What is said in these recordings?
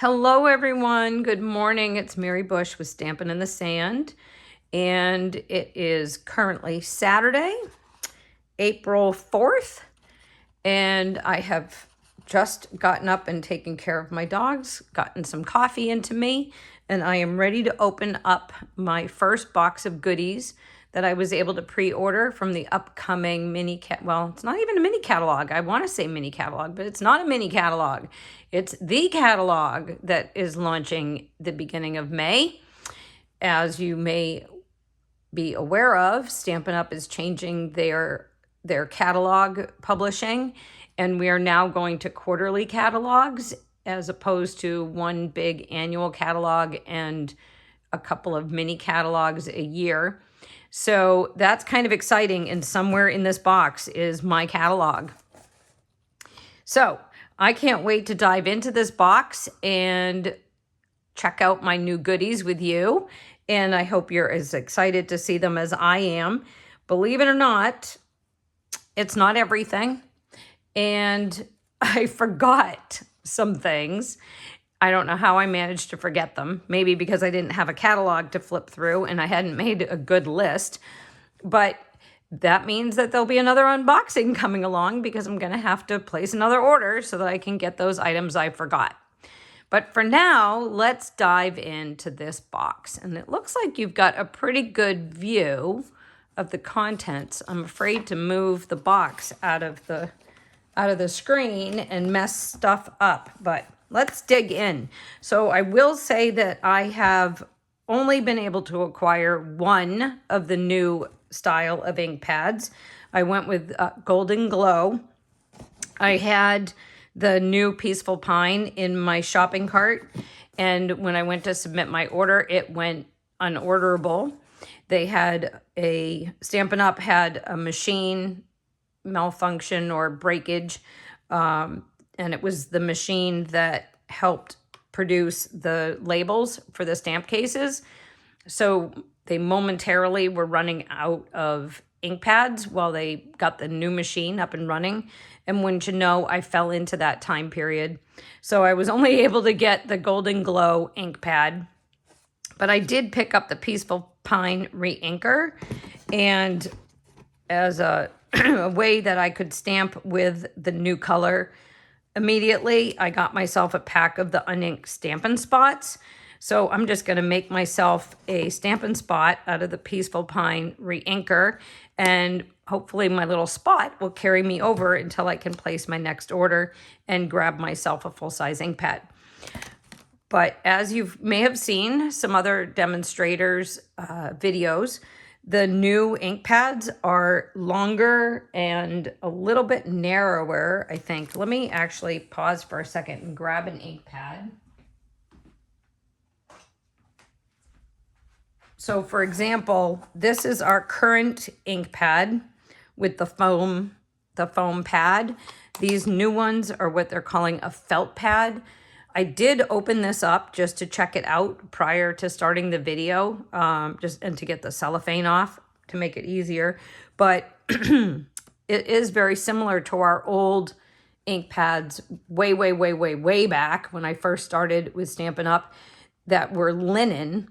Hello everyone, good morning. It's Mary Bush with Stampin' in the Sand, and it is currently Saturday, April 4th, and I have just gotten up and taken care of my dogs, gotten some coffee into me, and I am ready to open up my first box of goodies that I was able to pre-order from the upcoming well, it's not even a mini catalog. I want to say mini catalog, but it's not a mini catalog. It's the catalog that is launching the beginning of May. As you may be aware of, Stampin' Up! Is changing their catalog publishing, and we are now going to quarterly catalogs as opposed to one big annual catalog and a couple of mini catalogs a year. So that's kind of exciting, and somewhere in this box is my catalog. So I can't wait to dive into this box and check out my new goodies with you, and I hope you're as excited to see them as I am. Believe it or not, it's not everything, and I forgot some things. I don't know how I managed to forget them. Maybe because I didn't have a catalog to flip through and I hadn't made a good list. But that means that there'll be another unboxing coming along because I'm going to have to place another order so that I can get those items I forgot. But for now, let's dive into this box. And it looks like you've got a pretty good view of the contents. I'm afraid to move the box out of the screen and mess stuff up, but let's dig in. So I will say that I have only been able to acquire one of the new style of ink pads. I went with Golden Glow. I had the new Peaceful Pine in my shopping cart, and when I went to submit my order, it went unorderable. They had Stampin' Up! Had a machine malfunction or breakage, and it was the machine that helped produce the labels for the stamp cases. So they momentarily were running out of ink pads while they got the new machine up and running. And wouldn't you know, I fell into that time period. So I was only able to get the Golden Glow ink pad, but I did pick up the Peaceful Pine re-inker, and as a way that I could stamp with the new color immediately, I got myself a pack of the uninked Stampin' Spots. So I'm just going to make myself a Stampin' Spot out of the Peaceful Pine re-inker, and hopefully my little spot will carry me over until I can place my next order and grab myself a full-size ink pad. But as you may have seen some other demonstrators' videos, the new ink pads are longer and a little bit narrower, I think. Let me actually pause for a second and grab an ink pad. So for example, this is our current ink pad with the foam pad. These new ones are what they're calling a felt pad. I did open this up just to check it out prior to starting the video, and to get the cellophane off to make it easier. But it is very similar to our old ink pads way back when I first started with Stampin' Up! That were linen.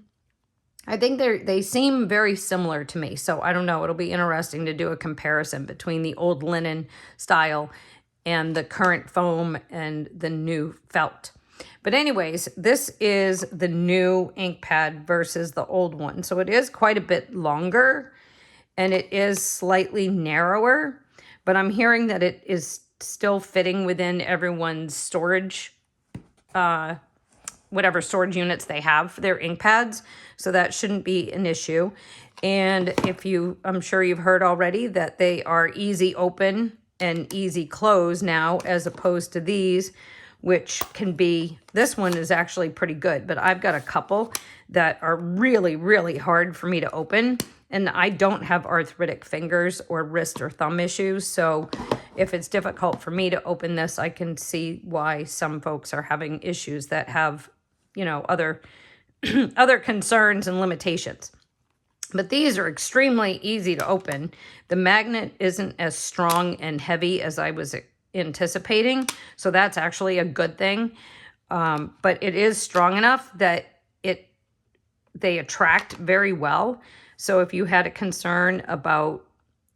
I think they seem very similar to me. So I don't know. It'll be interesting to do a comparison between the old linen style and the current foam and the new felt. But anyways, this is the new ink pad versus the old one. So it is quite a bit longer and it is slightly narrower, but I'm hearing that it is still fitting within everyone's storage, whatever storage units they have for their ink pads. So that shouldn't be an issue. And I'm sure you've heard already that they are easy open and easy close now, as opposed to these, which can be, this one is actually pretty good, but I've got a couple that are really hard for me to open, and I don't have arthritic fingers or wrist or thumb issues, so if it's difficult for me to open this, I can see why some folks are having issues that have, other concerns and limitations. But these are extremely easy to open. The magnet isn't as strong and heavy as I was anticipating, so that's actually a good thing. but it is strong enough that they attract very well. So if you had a concern about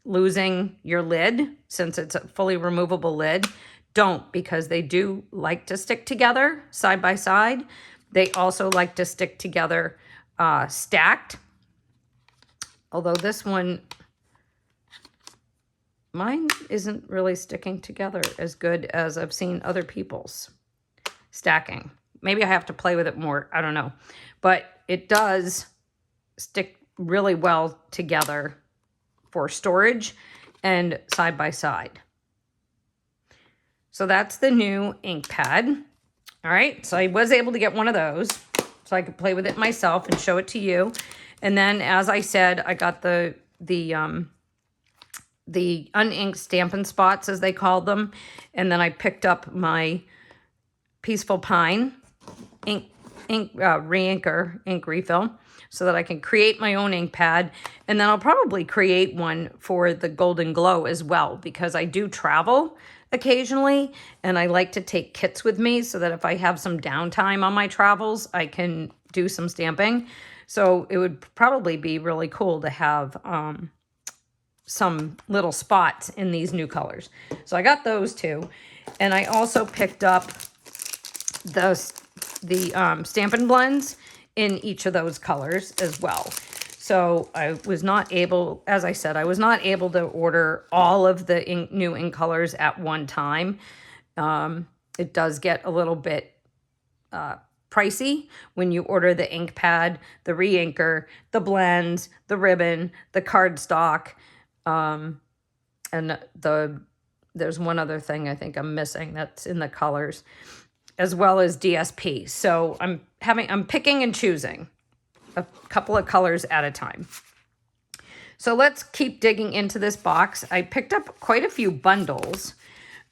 losing your lid, since it's a fully removable lid, don't, because they do like to stick together side by side. They also like to stick together stacked. Although this one, mine isn't really sticking together as good as I've seen other people's stacking. Maybe I have to play with it more. I don't know. But it does stick really well together for storage and side by side. So that's the new ink pad. All right, so I was able to get one of those so I could play with it myself and show it to you. And then, as I said, I got the uninked Stampin' Spots, as they called them. And then I picked up my Peaceful Pine ink re-inker, ink refill, so that I can create my own ink pad. And then I'll probably create one for the Golden Glow as well, because I do travel occasionally and I like to take kits with me so that if I have some downtime on my travels, I can do some stamping. So it would probably be really cool to have some little spots in these new colors. So I got those two. And I also picked up the Stampin' Blends in each of those colors as well. So I was not able, as I said, I was not able to order all of the new ink colors at one time. It does get a little bit pricey when you order the ink pad, the re-inker, the blends, the ribbon, the cardstock, and there's one other thing I think I'm missing that's in the colors, as well as DSP. So I'm picking and choosing a couple of colors at a time. So let's keep digging into this box. I picked up quite a few bundles.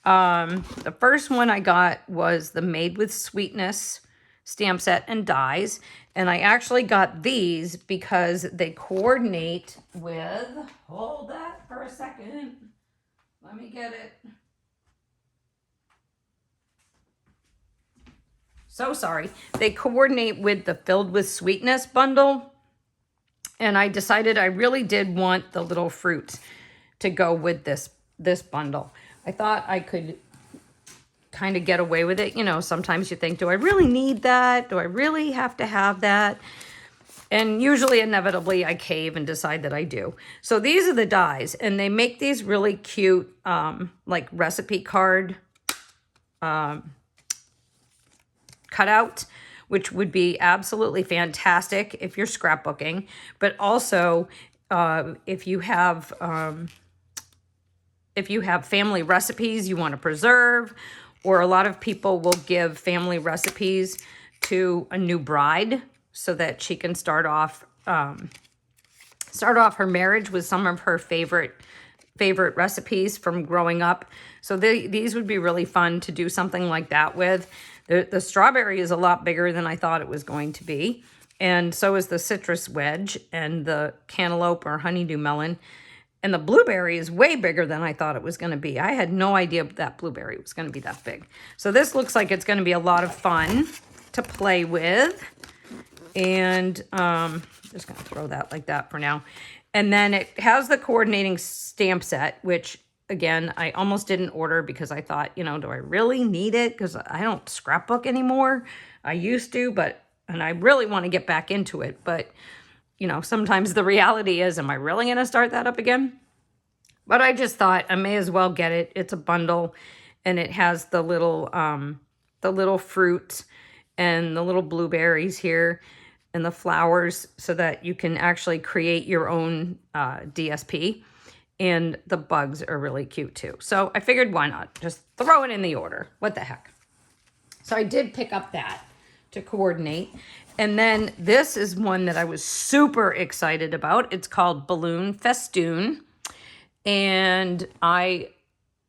The first one I got was the Made with Sweetness stamp set and dies. And I actually got these because they coordinate with, hold that for a second. Let me get it. So sorry. They coordinate with the Filled with Sweetness bundle. And I decided I really did want the little fruit to go with this bundle. I thought I could kind of get away with it. You know, sometimes you think, do I really need that? Do I really have to have that? And usually, inevitably, I cave and decide that I do. So these are the dies, and they make these really cute, like recipe card cutout, which would be absolutely fantastic if you're scrapbooking, but also if you have family recipes you want to preserve, or a lot of people will give family recipes to a new bride so that she can start off her marriage with some of her favorite recipes from growing up. So these would be really fun to do something like that with. The strawberry is a lot bigger than I thought it was going to be. And so is the citrus wedge and the cantaloupe or honeydew melon. And the blueberry is way bigger than I thought it was going to be. I had no idea that blueberry was going to be that big. So this looks like it's going to be a lot of fun to play with. And I'm just going to throw that like that for now. And then it has the coordinating stamp set, which, again, I almost didn't order because I thought, you know, do I really need it? Because I don't scrapbook anymore. I used to, and I really want to get back into it. But, you know, sometimes the reality is, am I really going to start that up again? But I just thought I may as well get it. It's a bundle, and it has the little fruit and the little blueberries here and the flowers so that you can actually create your own DSP. And the bugs are really cute too. So I figured, why not? Just throw it in the order. What the heck? So I did pick up that to coordinate. And then this is one that I was super excited about. It's called Balloon Festoon. And I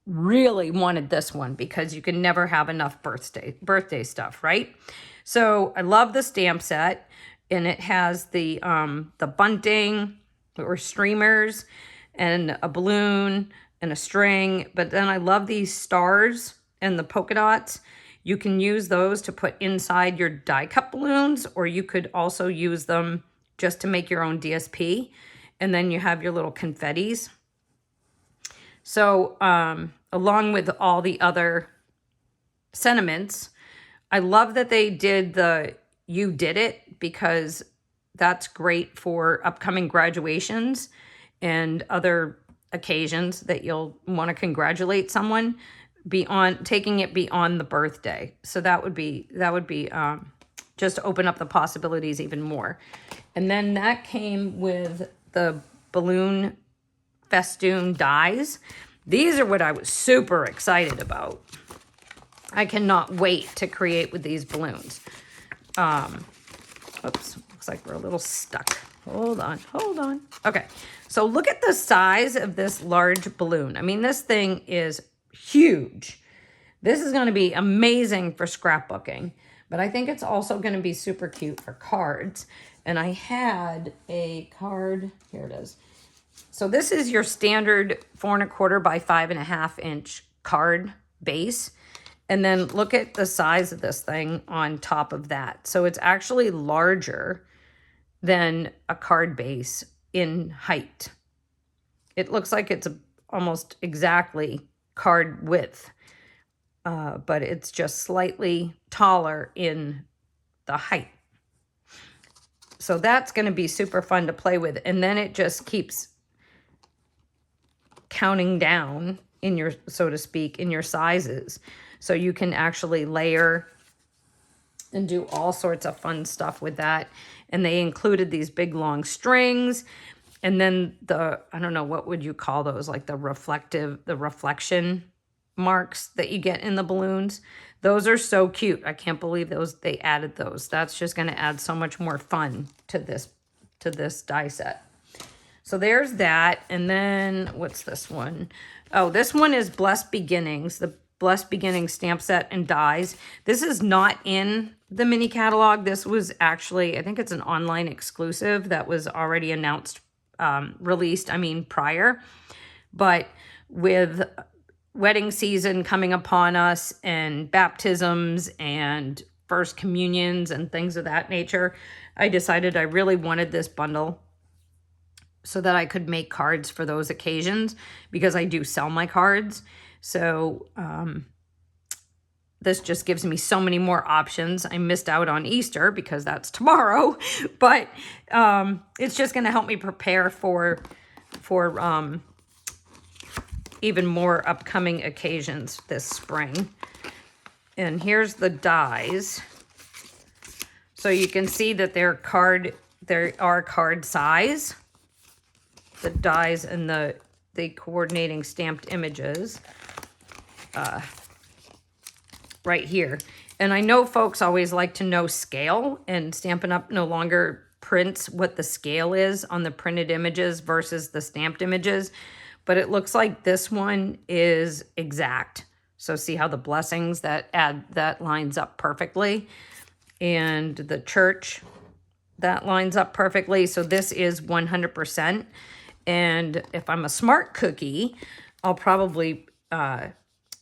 really wanted this one because you can never have enough birthday stuff, right? So I love the stamp set, and it has the bunting or streamers and a balloon and a string. But then I love these stars and the polka dots. You can use those to put inside your die cut balloons, or you could also use them just to make your own DSP. And then you have your little confettis. So along with all the other sentiments, I love that they did the "You Did It," because that's great for upcoming graduations and other occasions that you'll want to congratulate someone, beyond taking it beyond the birthday. So that would be just open up the possibilities even more. And then that came with the balloon Festoon dies. These are what I was super excited about. I cannot wait to create with these balloons. Oops, looks like we're a little stuck. Hold on. Okay, so look at the size of this large balloon. I mean, this thing is huge. This is going to be amazing for scrapbooking, but I think it's also going to be super cute for cards. And I had a card, here it is. So this is your standard 4 1/4 by 5.5 inch card base. And then look at the size of this thing on top of that. So it's actually larger than a card base in height. It looks like it's almost exactly card width, but it's just slightly taller in the height. So that's going to be super fun to play with. And then it just keeps counting down in your, so to speak, in your sizes. So you can actually layer and do all sorts of fun stuff with that. And they included these big long strings. And then I don't know, what would you call those? Like the reflection marks that you get in the balloons. Those are so cute. I can't believe they added those. That's just going to add so much more fun to this die set. So there's that. And then what's this one? Oh, this one is Blessed Beginnings, the Blessed Beginnings stamp set and dies. This is not in the mini catalog. This was actually, I think it's an online exclusive that was already announced, released, prior. But with wedding season coming upon us and baptisms and first communions and things of that nature, I decided I really wanted this bundle so that I could make cards for those occasions, because I do sell my cards. So this just gives me so many more options. I missed out on Easter because that's tomorrow, but it's just going to help me prepare for even more upcoming occasions this spring. And here's the dies. So you can see that they are card size, the dies and the coordinating stamped images right here. And I know folks always like to know scale, and Stampin' Up! No longer prints what the scale is on the printed images versus the stamped images, but it looks like this one is exact. So see how the blessings that lines up perfectly, and the church, that lines up perfectly. So this is 100%. And if I'm a smart cookie, I'll probably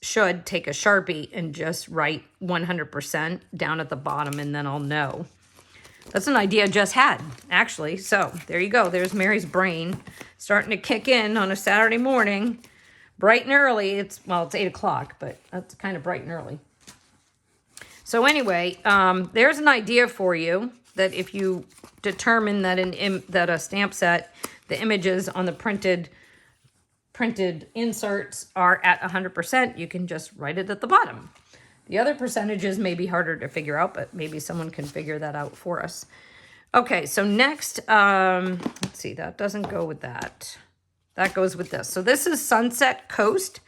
should take a Sharpie and just write 100% down at the bottom, and then I'll know. That's an idea I just had, actually. So there you go. There's Mary's brain starting to kick in on a Saturday morning, bright and early. It's 8 o'clock, but that's kind of bright and early. So anyway, there's an idea for you, that if you determine that a stamp set, the images on the printed inserts are at 100%, you can just write it at the bottom. The other percentages may be harder to figure out, but maybe someone can figure that out for us. Okay, so next, let's see, that doesn't go with that. That goes with this. So this is Sunset Coast.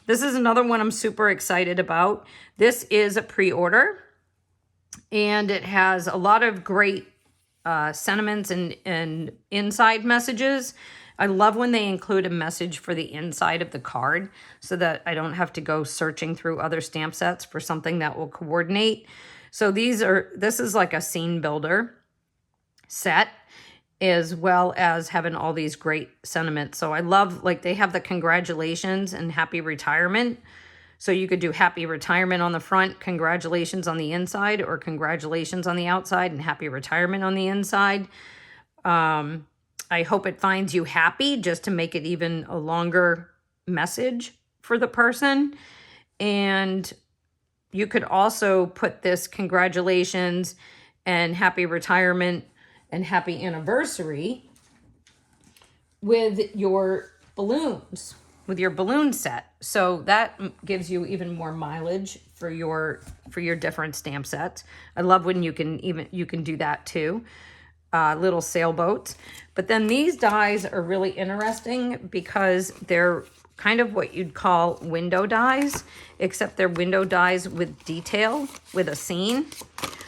This is another one I'm super excited about. This is a pre-order, and it has a lot of great sentiments and inside messages. I love when they include a message for the inside of the card, so that I don't have to go searching through other stamp sets for something that will coordinate. So this is like a scene builder set, as well as having all these great sentiments. So I love, like, they have the congratulations and happy retirement. So you could do happy retirement on the front, congratulations on the inside, or congratulations on the outside and happy retirement on the inside. I hope it finds you happy, just to make it even a longer message for the person. And you could also put this congratulations and happy retirement and happy anniversary with your balloons, with your balloon set. So that gives you even more mileage for your different stamp sets. I love when you can do that too. Little sailboats. But then these dies are really interesting because they're kind of what you'd call window dies, except they're window dies with detail, with a scene.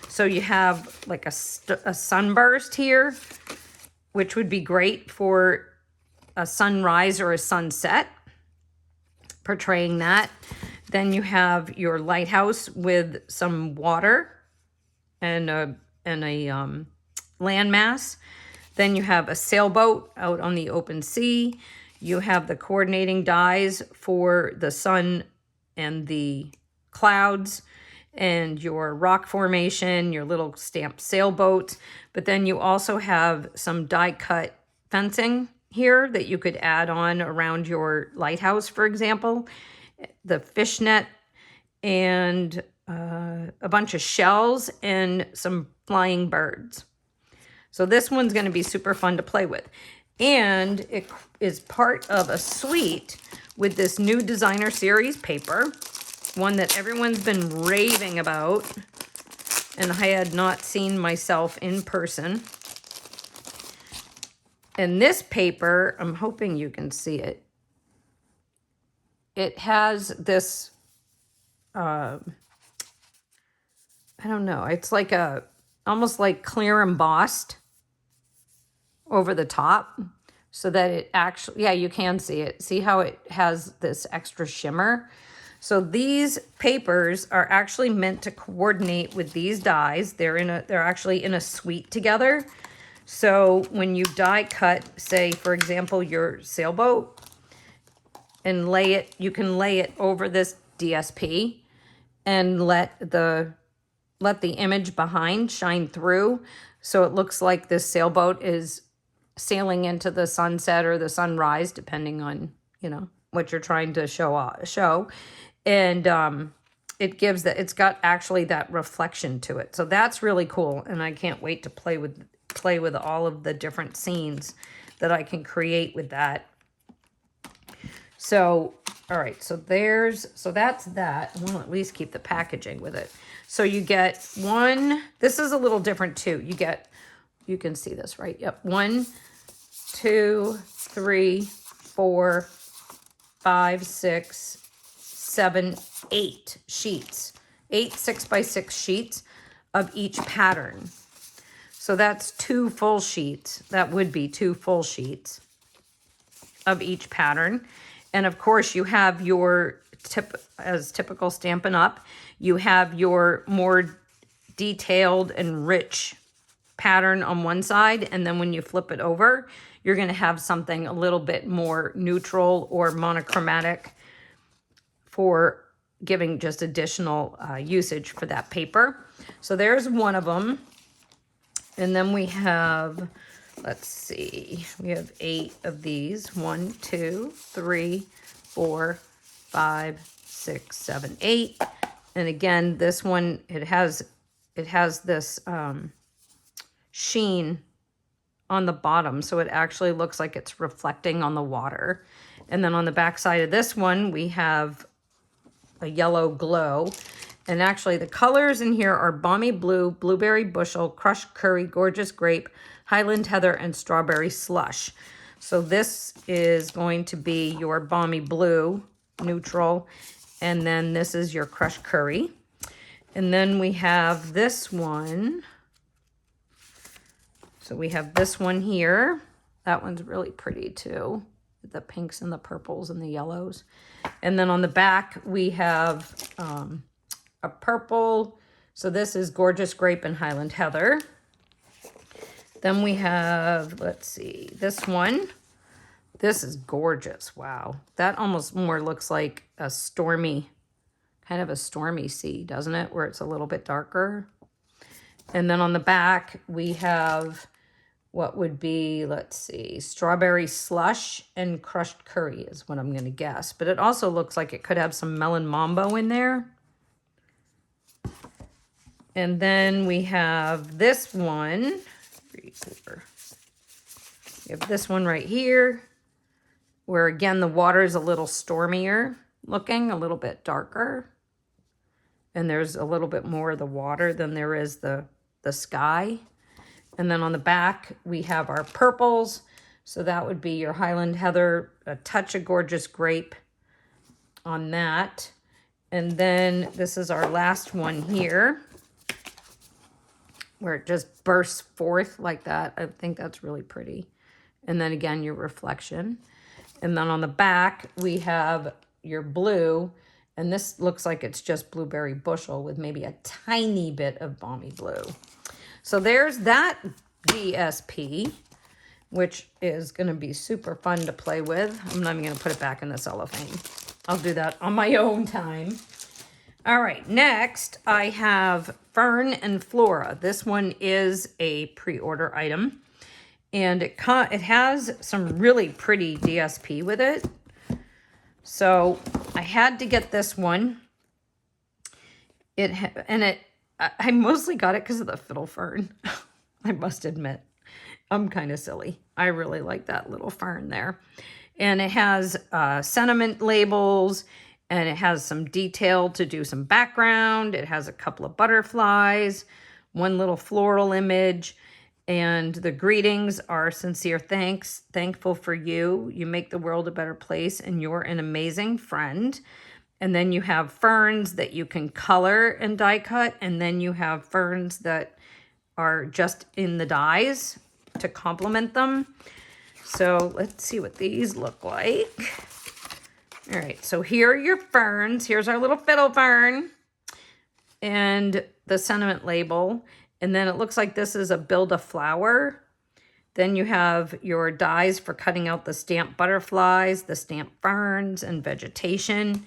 So you have like a sunburst here, which would be great for a sunrise or a sunset, portraying that. Then you have your lighthouse with some water and a landmass. Then you have a sailboat out on the open sea. You have the coordinating dies for the sun and the clouds and your rock formation, your little stamped sailboats. But then you also have some die cut fencing here that you could add on around your lighthouse, for example. The fishnet and a bunch of shells and some flying birds. So this one's going to be super fun to play with. And it is part of a suite with this new designer series paper, one that everyone's been raving about, and I had not seen myself in person. And this paper, I'm hoping you can see it. It has this, I don't know, it's like almost like clear embossed over the top, so that it actually, yeah, you can see it. See how it has this extra shimmer? So these papers are actually meant to coordinate with these dies. They're actually in a suite together. So when you die cut, say for example, your sailboat, and you can lay it over this DSP and let the image behind shine through. So it looks like this sailboat is sailing into the sunset or the sunrise, depending on, what you're trying to show. And it's got actually that reflection to it. So that's really cool. And I can't wait to play with all of the different scenes that I can create with that. So, all right, so that's that. We'll at least keep the packaging with it. So you get one, this is a little different too. You can see this, right? Yep. 1, 2, 3, 4, 5, 6, 7, 8 sheets. 8 6x6 sheets of each pattern. So that's 2 full sheets. That would be 2 full sheets of each pattern. And of course you have your typical Stampin' Up, you have your more detailed and rich pattern on one side, and then when you flip it over, you're going to have something a little bit more neutral or monochromatic for giving just additional usage for that paper. So there's one of them. And then we have, let's see, we have 8 of these. 1, 2, 3, 4, 5, 6, 7, 8. And again, this one, it has this sheen on the bottom, so it actually looks like it's reflecting on the water. And then on the back side of this one, we have a yellow glow. And actually the colors in here are Balmy Blue, Blueberry Bushel, Crushed Curry, Gorgeous Grape, Highland Heather, and Strawberry Slush. So this is going to be your Balmy Blue, neutral, and then this is your Crushed Curry. And then we have this one. So we have this one here. That one's really pretty too. The pinks and the purples and the yellows. And then on the back, we have a purple. So this is Gorgeous Grape and Highland Heather. Then we have, let's see, this one. This is gorgeous. Wow. That almost more looks like a stormy kind of a stormy sea, doesn't it? Where it's a little bit darker. And then on the back, we have what would be, let's see, strawberry slush and crushed curry is what I'm going to guess. But it also looks like it could have some melon mambo in there. And then we have this one. We have this one right here, where again, the water is a little stormier looking, a little bit darker. And there's a little bit more of the water than there is the sky. And then on the back, we have our purples. So that would be your Highland Heather, a touch of gorgeous grape on that. And then this is our last one here, where it just bursts forth like that. I think that's really pretty. And then again, your reflection. And then on the back, we have your blue. And this looks like it's just blueberry bushel with maybe a tiny bit of balmy blue. So there's that DSP, which is going to be super fun to play with. I'm not even going to put it back in the cellophane. I'll do that on my own time. All right, next I have Fern and Flora. This one is a pre-order item, and it has some really pretty DSP with it. So I had to get this one. I mostly got it because of the fiddle fern. I must admit, I'm kind of silly. I really like that little fern there. And it has sentiment labels, and it has some detail to do some background. It has a couple of butterflies, one little floral image, and the greetings are sincere thanks, thankful for you. You make the world a better place, and you're an amazing friend. And then you have ferns that you can color and die cut. And then you have ferns that are just in the dies to complement them. So let's see what these look like. All right, so here are your ferns. Here's our little fiddle fern and the sentiment label. And then it looks like this is a build a flower. Then you have your dies for cutting out the stamped butterflies, the stamped ferns and vegetation.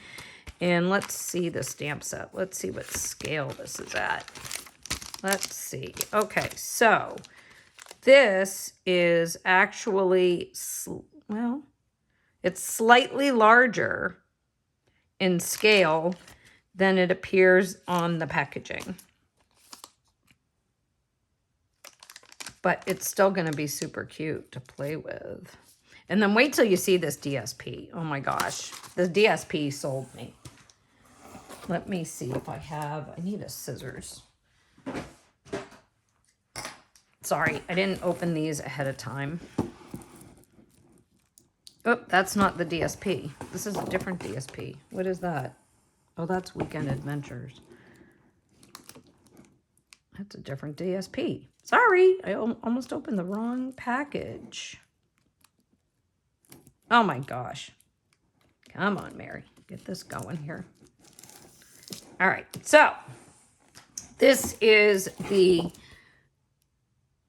And let's see the stamp set. Let's see what scale this is at. Let's see. Okay, so this is actually, well, it's slightly larger in scale than it appears on the packaging. But it's still going to be super cute to play with. And then wait till you see this DSP. Oh my gosh, the DSP sold me. Let me see if I need a scissors. Sorry, I didn't open these ahead of time. Oh, that's not the DSP. This is a different DSP. What is that? Oh, that's Weekend Adventures. That's a different DSP. Sorry, I almost opened the wrong package. Oh my gosh. Come on, Mary. Get this going here. All right, so this is the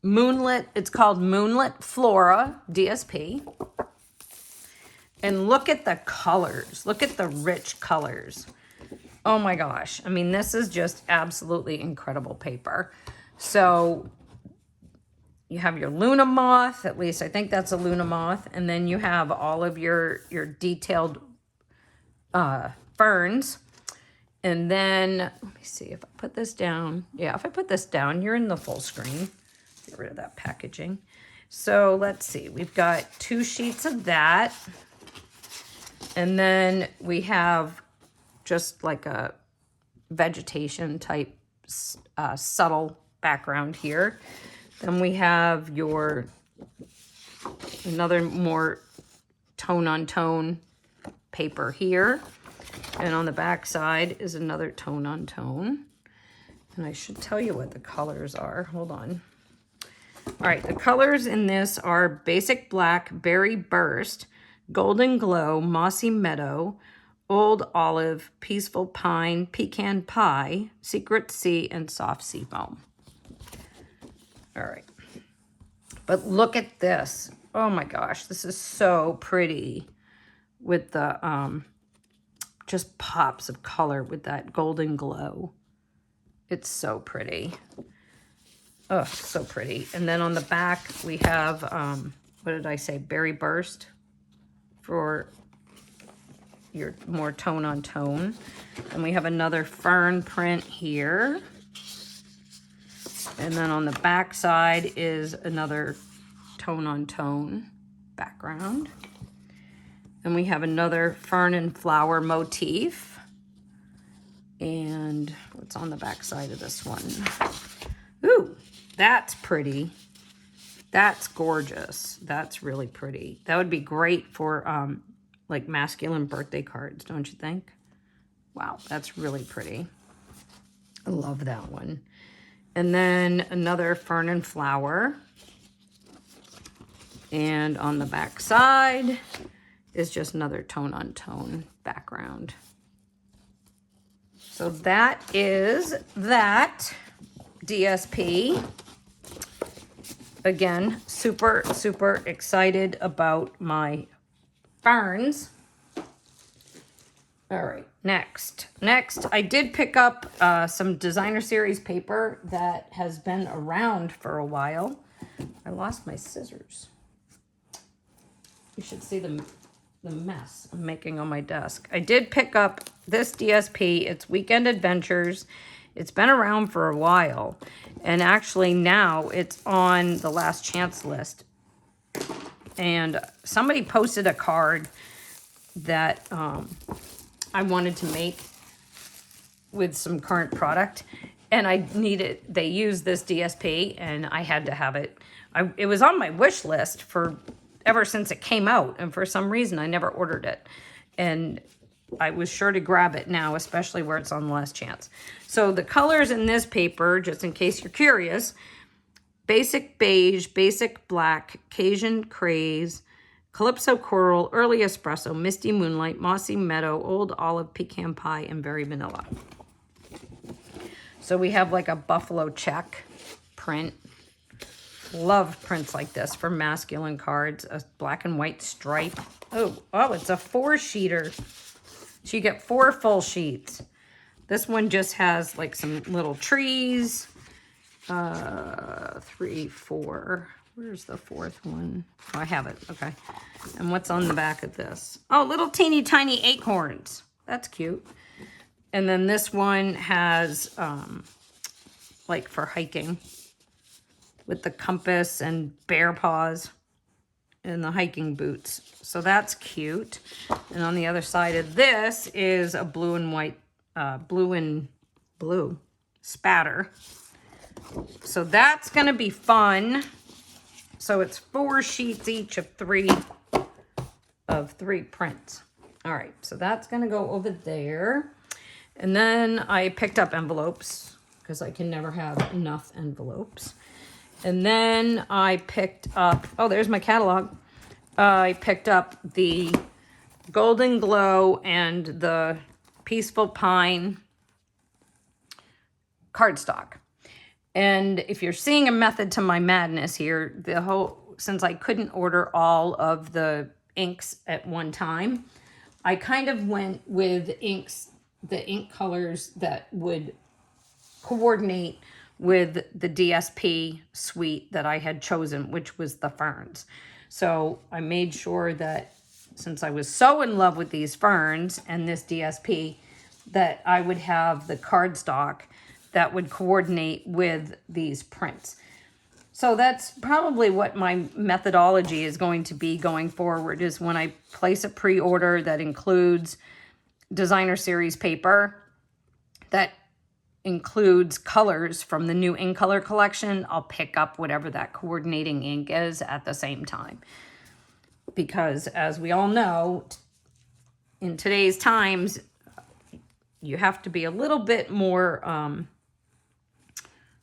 Moonlit, it's called Moonlit Flora DSP. And look at the colors. Look at the rich colors. Oh my gosh. I mean, this is just absolutely incredible paper. So you have your Luna moth, at least I think that's a Luna moth. And then you have all of your detailed ferns. And then, let me see if I put this down. Yeah, if I put this down, you're in the full screen. Get rid of that packaging. So let's see. We've got 2 sheets of that. And then we have just like a vegetation type subtle background here. Then we have another more tone on tone paper here. And on the back side is another tone on tone. And I should tell you what the colors are. Hold on. All right, the colors in this are Basic Black, Berry Burst, Golden Glow, Mossy Meadow, Old Olive, Peaceful Pine, Pecan Pie, Secret Sea, and Soft Sea Foam. All right. But look at this. Oh my gosh, this is so pretty with the just pops of color with that golden glow. It's so pretty. Oh, so pretty. And then on the back, we have, what did I say? Berry Burst for your more tone on tone. And we have another fern print here. And then on the back side is another tone on tone background. And we have another Fern and Flower motif. And what's on the back side of this one? Ooh, that's pretty. That's gorgeous. That's really pretty. That would be great for like masculine birthday cards, don't you think? Wow, that's really pretty. I love that one. And then another Fern and Flower. And on the back side is just another tone on tone background. So that is that DSP. Again, super, super excited about my ferns. All right, next, I did pick up some designer series paper that has been around for a while. I lost my scissors. You should see the mess I'm making on my desk. I did pick up this DSP. It's Weekend Adventures. It's been around for a while. And actually now it's on the last chance list. And somebody posted a card that I wanted to make with some current product. And they used this DSP and I had to have it. It was on my wish list ever since it came out. And for some reason, I never ordered it. And I was sure to grab it now, especially where it's on the last chance. So the colors in this paper, just in case you're curious, Basic Beige, Basic Black, Cajun Craze, Calypso Coral, Early Espresso, Misty Moonlight, Mossy Meadow, Old Olive, Pecan Pie, and Berry Vanilla. So we have like a buffalo check print. Love prints like this for masculine cards. A black and white stripe. Oh, it's a 4-sheeter. So you get 4 full sheets. This one just has like some little trees. 3, 4. Where's the 4th one? Oh, I have it. Okay. And what's on the back of this? Oh, little teeny tiny acorns. That's cute. And then this one has like for hiking with the compass and bear paws and the hiking boots. So that's cute. And on the other side of this is a blue and white, blue spatter. So that's gonna be fun. So it's 4 sheets each of 3 prints. All right, so that's gonna go over there. And then I picked up envelopes because I can never have enough envelopes. And then I picked up, there's my catalog. I picked up the Golden Glow and the Peaceful Pine cardstock. And if you're seeing a method to my madness here, since I couldn't order all of the inks at one time, I kind of went with the ink colors that would coordinate with the DSP suite that I had chosen, which was the ferns. So I made sure that since I was so in love with these ferns and this DSP, that I would have the cardstock that would coordinate with these prints. So that's probably what my methodology is going to be going forward, is when I place a pre-order that includes designer series paper, that includes colors from the new ink color collection, I'll pick up whatever that coordinating ink is at the same time. Because as we all know, in today's times, you have to be a little bit more,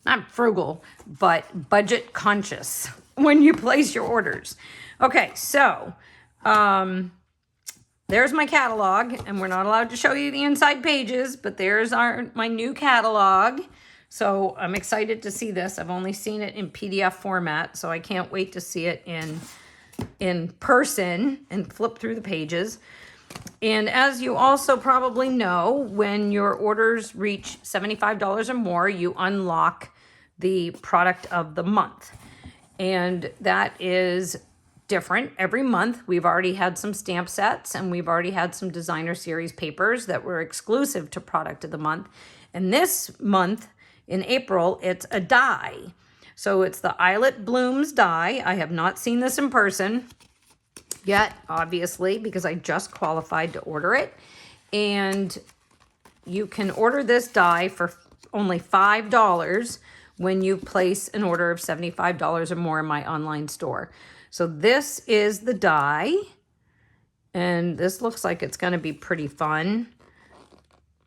not frugal, but budget conscious when you place your orders. Okay, so there's my catalog, and we're not allowed to show you the inside pages, but there's my new catalog. So I'm excited to see this. I've only seen it in PDF format, so I can't wait to see it in person and flip through the pages. And as you also probably know, when your orders reach $75 or more, you unlock the product of the month. And that is different every month. We've already had some stamp sets, and we've already had some designer series papers that were exclusive to product of the month. And this month in April, it's a die. So it's the Eyelet Blooms die. I have not seen this in person yet, obviously, because I just qualified to order it. And you can order this die for only $5 when you place an order of $75 or more in my online store. So this is the die, and this looks like it's going to be pretty fun.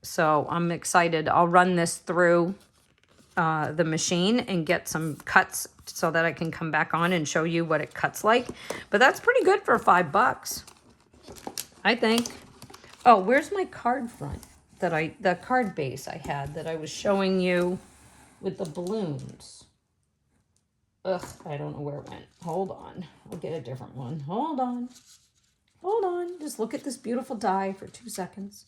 So I'm excited. I'll run this through the machine and get some cuts so that I can come back on and show you what it cuts like. But that's pretty good for $5, I think. Oh, where's my card front the card base I had that I was showing you with the balloons? Ugh, I don't know where it went. Hold on. I'll get a different one. Hold on. Hold on. Just look at this beautiful die for 2 seconds.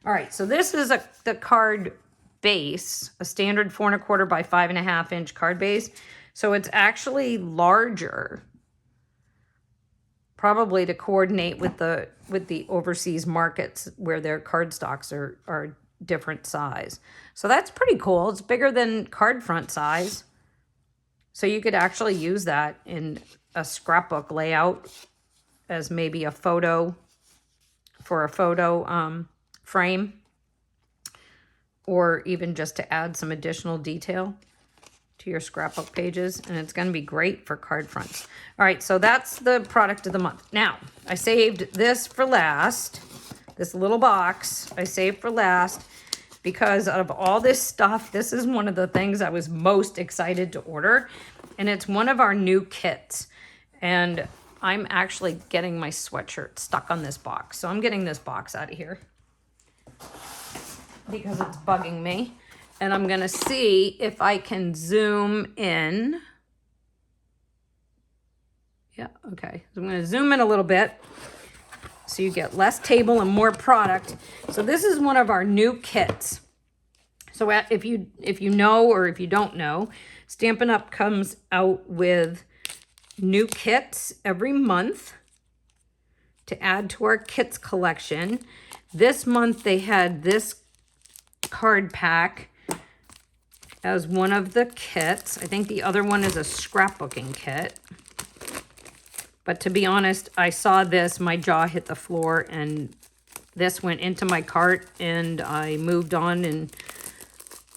All right, so this is the card base, a standard 4 1/4 by 5 1/2 inch card base. So it's actually larger, probably to coordinate with the overseas markets where their card stocks are different size. So that's pretty cool. It's bigger than card front size. So you could actually use that in a scrapbook layout as maybe a photo for a photo frame, or even just to add some additional detail to your scrapbook pages. And it's going to be great for card fronts. All right, so that's the product of the month. Now, I saved this for last. This little box I saved for last because out of all this stuff, this is one of the things I was most excited to order. And it's one of our new kits. And I'm actually getting my sweatshirt stuck on this box. So I'm getting this box out of here because it's bugging me. And I'm going to see if I can zoom in. Yeah, okay. So I'm going to zoom in a little bit so you get less table and more product. So this is one of our new kits. So if you know, or if you don't know, Stampin' Up! Comes out with new kits every month to add to our kits collection. This month they had this card pack as one of the kits. I think the other one is a scrapbooking kit. But to be honest, I saw this, my jaw hit the floor, and this went into my cart, and I moved on and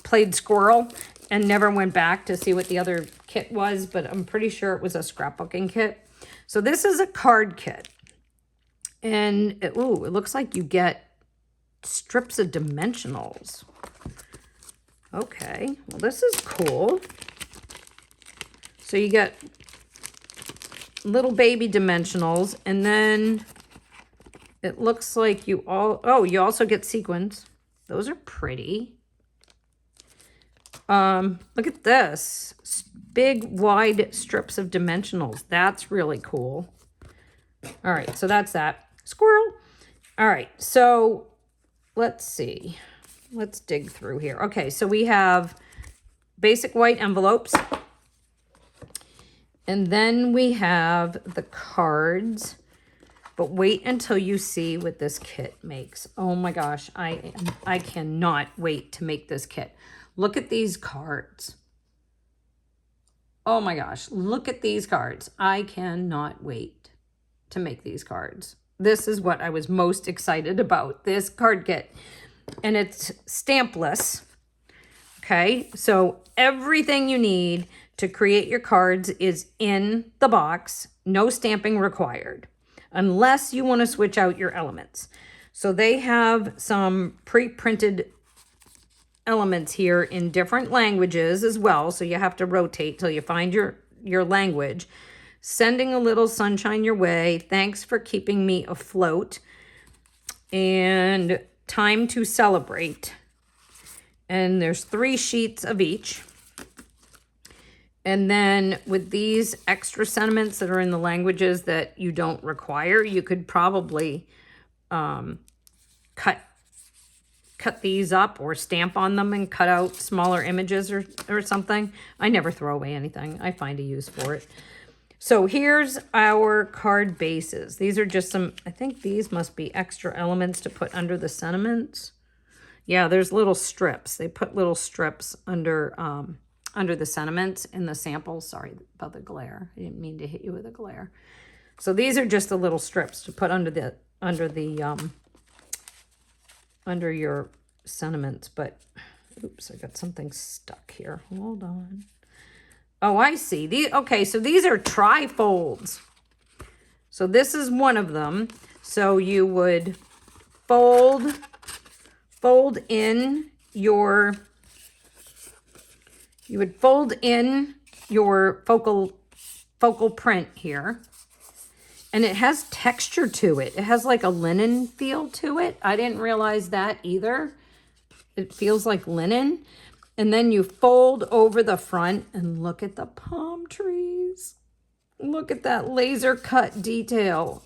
played squirrel and never went back to see what the other kit was, but I'm pretty sure it was a scrapbooking kit. So this is a card kit. And it looks like you get strips of dimensionals. Okay, well, this is cool. So you get little baby dimensionals, and then it looks like you also get sequins. Those are pretty. Look at this. Big, wide strips of dimensionals. That's really cool. All right, so that's that. Squirrel. All right, so let's see. Let's dig through here. Okay, so we have basic white envelopes. And then we have the cards. But wait until you see what this kit makes. Oh my gosh, I cannot wait to make this kit. Look at these cards. Oh my gosh, look at these cards. I cannot wait to make these cards. This is what I was most excited about, this card kit. And it's stampless. Okay, so everything you need to create your cards is in the box. No stamping required, unless you want to switch out your elements. So they have some pre-printed elements here in different languages as well. So you have to rotate till you find your language. Sending a little sunshine your way. Thanks for keeping me afloat. And time to celebrate. And there's 3 sheets of each. And then with these extra sentiments that are in the languages that you don't require, you could probably cut these up or stamp on them and cut out smaller images or something. I never throw away anything. I find a use for it. So here's our card bases. These are just some, I think these must be extra elements to put under the sentiments. Yeah, there's little strips. They put little strips under the sentiments in the samples. Sorry about the glare. I didn't mean to hit you with a glare. So these are just the little strips to put under your sentiments. But oops, I got something stuck here. Hold on. Oh, I see. Okay, so these are trifolds. So this is one of them. So you would fold in your focal print here. And it has texture to it. It has like a linen feel to it. I didn't realize that either. It feels like linen. And then you fold over the front and look at the palm trees. Look at that laser cut detail.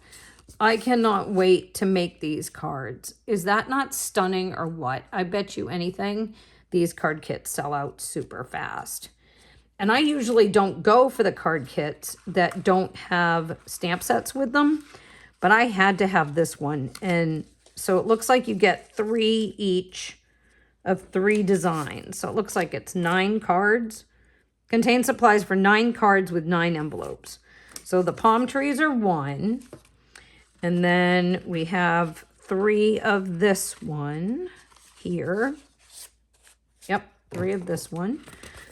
I cannot wait to make these cards. Is that not stunning or what? I bet you anything, these card kits sell out super fast. And I usually don't go for the card kits that don't have stamp sets with them, but I had to have this one. And so it looks like you get 3 each of 3 designs. So it looks like it's 9 cards. Contains supplies for 9 cards with 9 envelopes. So the palm trees are 1. And then we have 3 of this one here. Yep, 3 of this one.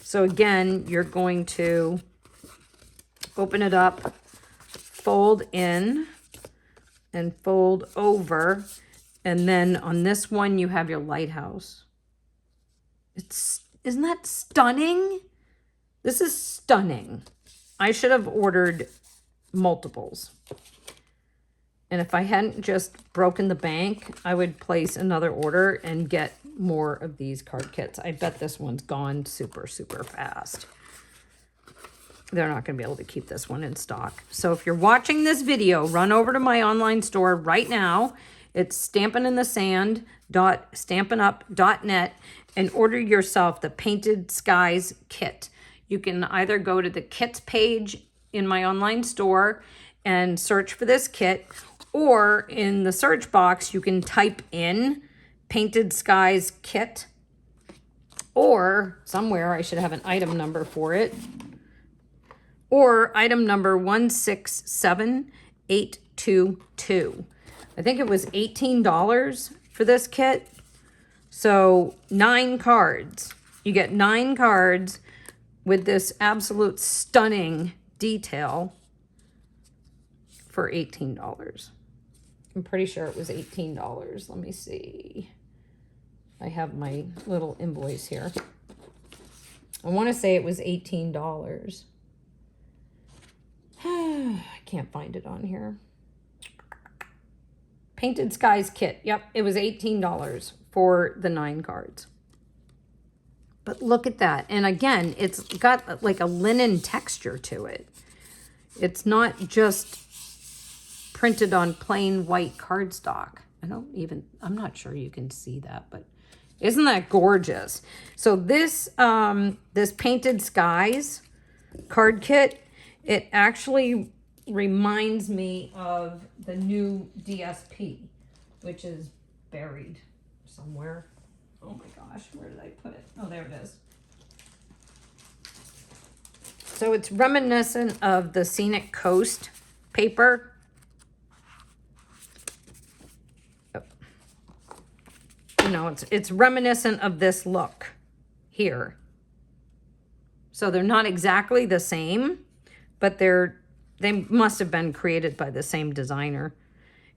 So again, you're going to open it up, fold in, and fold over. And then on this one, you have your lighthouse. Isn't that stunning? This is stunning. I should have ordered multiples. And if I hadn't just broken the bank, I would place another order and get more of these card kits. I bet this one's gone super, super fast. They're not going to be able to keep this one in stock. So if you're watching this video, run over to my online store right now. It's stampinthesand.stampinup.net and order yourself the Painted Skies kit. You can either go to the kits page in my online store and search for this kit, or in the search box, you can type in Painted Skies kit, or somewhere I should have an item number for it, or item number 167822. I think it was $18 for this kit. So 9 cards. You get 9 cards with this absolute stunning detail for $18. I'm pretty sure it was $18. Let me see. I have my little invoice here. I want to say it was $18. I can't find it on here. Painted Skies kit. Yep, it was $18 for the 9 cards. But look at that. And again, it's got like a linen texture to it. It's not just printed on plain white cardstock. I'm not sure you can see that, but isn't that gorgeous? So this, this Painted Skies card kit, it actually reminds me of the new DSP, which is buried somewhere. Oh my gosh, where did I put it? Oh, there it is. So it's reminiscent of the Scenic Coast paper. You know, it's reminiscent of this look here. So they're not exactly the same, but they must have been created by the same designer,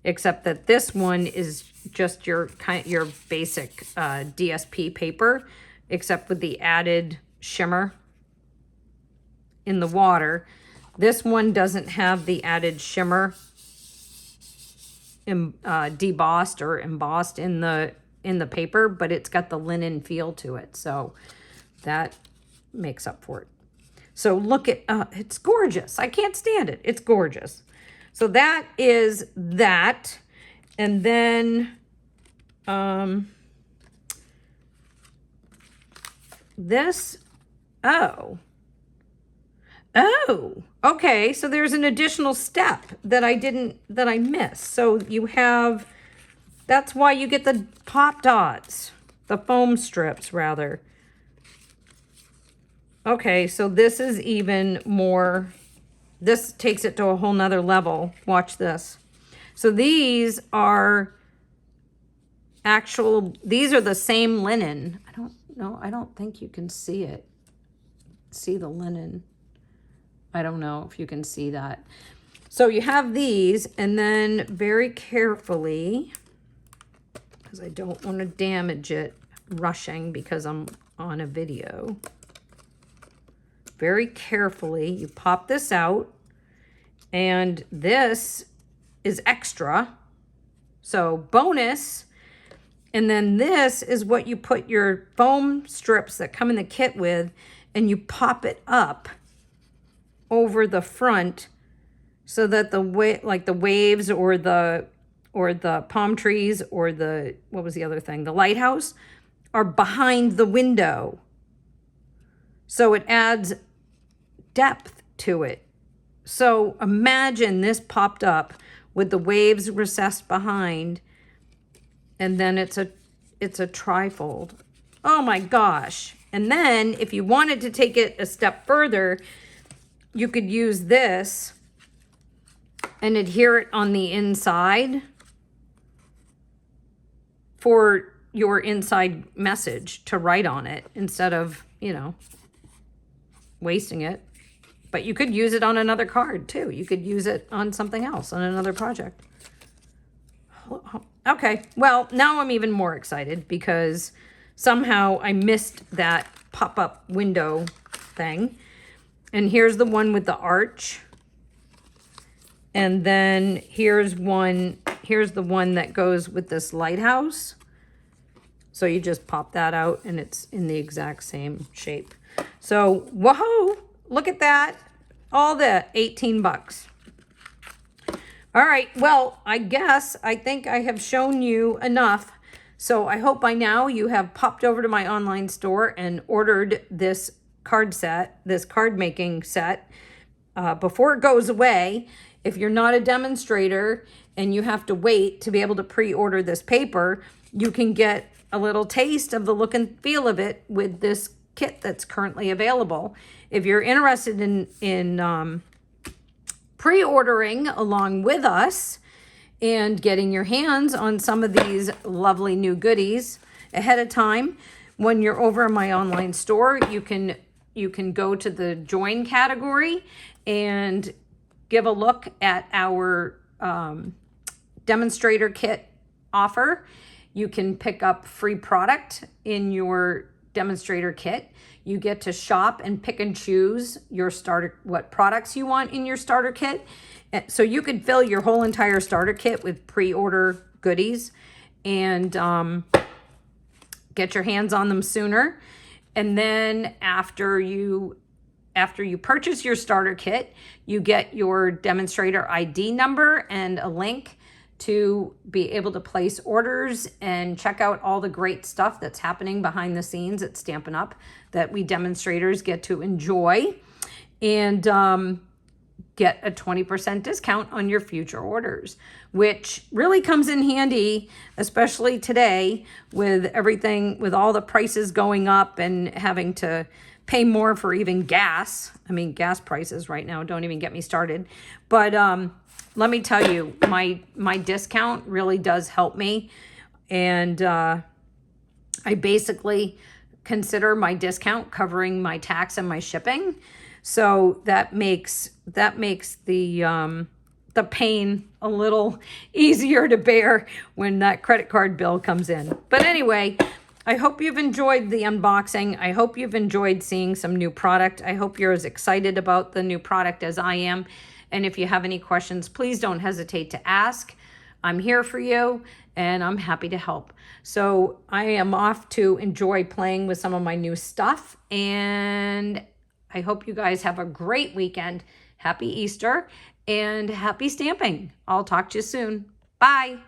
except that this one is just your basic DSP paper, except with the added shimmer in the water. This one doesn't have the added shimmer debossed or embossed in the paper, but it's got the linen feel to it, so that makes up for it. So look at, it's gorgeous. I can't stand it. It's gorgeous. So that is that. And then this, oh, okay. So there's an additional step that I missed. So you have, that's why you get the pop dots, the foam strips rather. Okay, so this is even more, this takes it to a whole nother level. Watch this. So these are these are the same linen. I don't think you can see it. See the linen. I don't know if you can see that. So you have these, and then very carefully, because I don't want to damage it rushing because I'm on a video. Very carefully, you pop this out, and this is extra, so bonus. And then this is what you put your foam strips that come in the kit with, and you pop it up over the front so that the waves or the palm trees or the, what was the other thing? The lighthouse are behind the window. So it adds depth to it. So imagine this popped up with the waves recessed behind, and then it's a trifold. Oh my gosh. And then if you wanted to take it a step further, you could use this and adhere it on the inside for your inside message to write on it instead of, wasting it. But you could use it on another card too. You could use it on something else, on another project. Okay, well, now I'm even more excited because somehow I missed that pop-up window thing. And here's the one with the arch. And then here's the one that goes with this lighthouse. So you just pop that out and it's in the exact same shape. So, whoa, look at that. All the 18 bucks. All right, well, I think I have shown you enough. So I hope by now you have popped over to my online store and ordered this card making set before it goes away. If you're not a demonstrator and you have to wait to be able to pre-order this paper, you can get a little taste of the look and feel of it with this kit that's currently available. If you're interested in pre-ordering along with us and getting your hands on some of these lovely new goodies ahead of time, when you're over in my online store, you can go to the join category and give a look at our demonstrator kit offer. You can pick up free product in your demonstrator kit. You get to shop and pick and choose what products you want in your starter kit. So you could fill your whole entire starter kit with pre-order goodies and get your hands on them sooner. And then after you purchase your starter kit, you get your demonstrator ID number and a link to be able to place orders and check out all the great stuff that's happening behind the scenes at Stampin' Up that we demonstrators get to enjoy, and get a 20% discount on your future orders, which really comes in handy, especially today with everything, with all the prices going up and having to pay more for even gas. I mean, gas prices right now, don't even get me started. But let me tell you, my discount really does help me. And I basically consider my discount covering my tax and my shipping. So that makes the pain a little easier to bear when that credit card bill comes in. But anyway, I hope you've enjoyed the unboxing. I hope you've enjoyed seeing some new product. I hope you're as excited about the new product as I am. And if you have any questions, please don't hesitate to ask. I'm here for you and I'm happy to help. So I am off to enjoy playing with some of my new stuff, and I hope you guys have a great weekend. Happy Easter and happy stamping. I'll talk to you soon. Bye.